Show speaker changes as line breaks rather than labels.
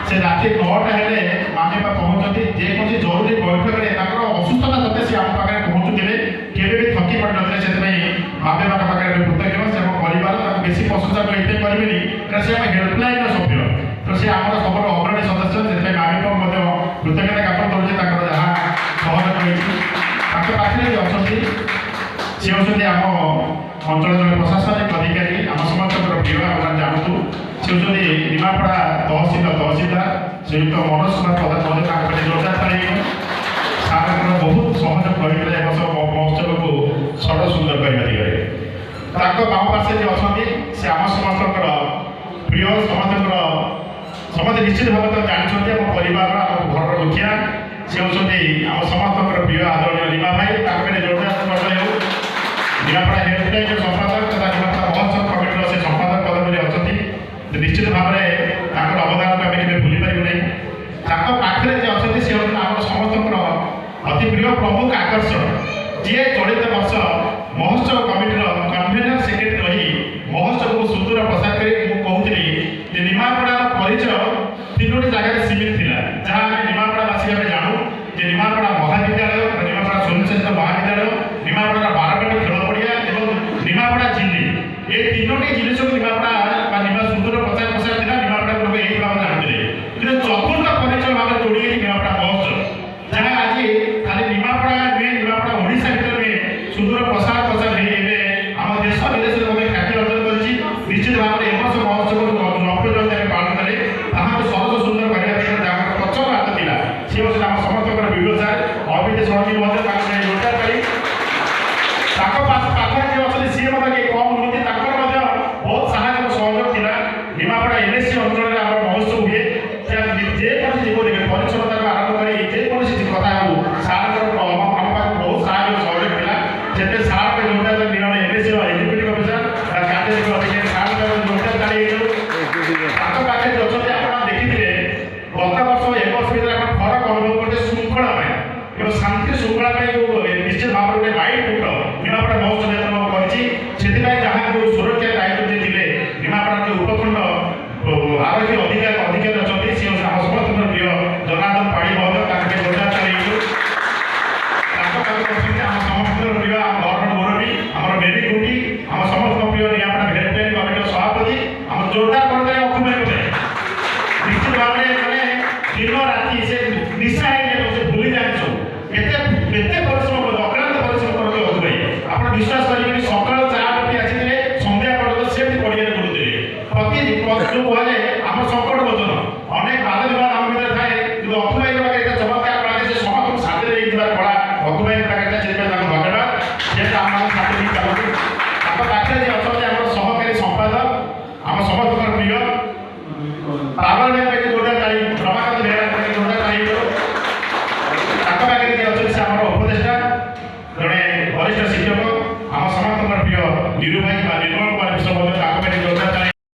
से राति 9टा हेले मामे बा पहुंचती जेकोसी जरूरी बैठक रे ताकर असुस्थता सते से आम पाखे पहुंचुतिले केबे भी थकी पड़नतले से मामे बा पाखे कृतज्ञ से परिवार ताको बेसी प्रशंसा करते करबेनी कारण से हम हेल्पलाइन सभ्य तो से हमर खबर अग्रणी सदस्य से मामे को मध्य कृतज्ञता ज्ञापन करूचे ताकर जहा सहयोग करछि ताके पाखे अछंती से होछंती हम अंचल प्रशासनिक अधिकारी आम समस्त प्रिय आप जानतु से होछंती निमापड़ा तहसीलदार श्रीयुक्त मनोज कुमार प्रधान महोदय जोरदार तारीफ सार बहुत सहयोग कर महोत्सव को सड़ सुंदर करने दिगरे बाम पार्श्वे जो अच्छा से आम समस्त प्रिय समस्त निश्चित भाव तो जानते आम परिवार आम घर मुखिया से होती आम समस्त प्रिय आदरणीय रीमा भाई जोरदार निरापड़ा हेल्पलाइन संपादक तथा निरापड़ा महोत्सव कमिटर से संपादक पद में अच्छा निश्चित भाव में अवदान को आम भूली पारू नहीं पाखे जे अच्छा सी आम समस्त अति प्रिय प्रमुख आकर्षण जी चलित वर्ष महोत्सव कमिटर कन्वेनर सेक्रेटरी रही महोत्सव को सुदूर प्रसार कर कहूली निमापड़ार परिचय 3टी जगह सीमित था जहाँ आम निमापड़ावासी भाव जानू जे निमापड़ा महाविद्यालय निमापड़ा स्वयंशासित महाविद्यालय निमापड़ार बारवाटी खेल पड़िया और निमापड़ा झिल्ली ये 3टी जिनिस को निमापड़ा निमा सुदूर प्रचार प्रसार था निमापड़ा लोग यही भाव जानते कि चतुर्थ परिचय भाव जोड़ी निमापड़ा महोत्सव जहाँ आज खाली निमापड़ा नुहे निमापड़ा ओडिशा भर में सुदूर प्रसार प्रचार आम देश विदेश में ख्याति अर्जन कर निश्चित भाव में एवर्ष महोत्सव नब्बे जन पालन कले सहज सुंदर करने प्रचंड हाथ था सी हूँ आम समस्त वीडियो सार अभित समिति जोरदार करी पाखे जो अच्छे सी कम नुहति बहुत साहय सहयोग था निमापड़ा एनएससी अंचल में महोत्सव हुए जेकोसी जीव परिच्छन्नता आरंभ कर जेकोसी कथा हो सार बहुत साहय सहयोग था जिते सार जोरदार निर्णय एनएससी एग्जीक्यूटिव अफिसर कार्यकारी अधिकारी सार जोरदार पाखे जो अच्छा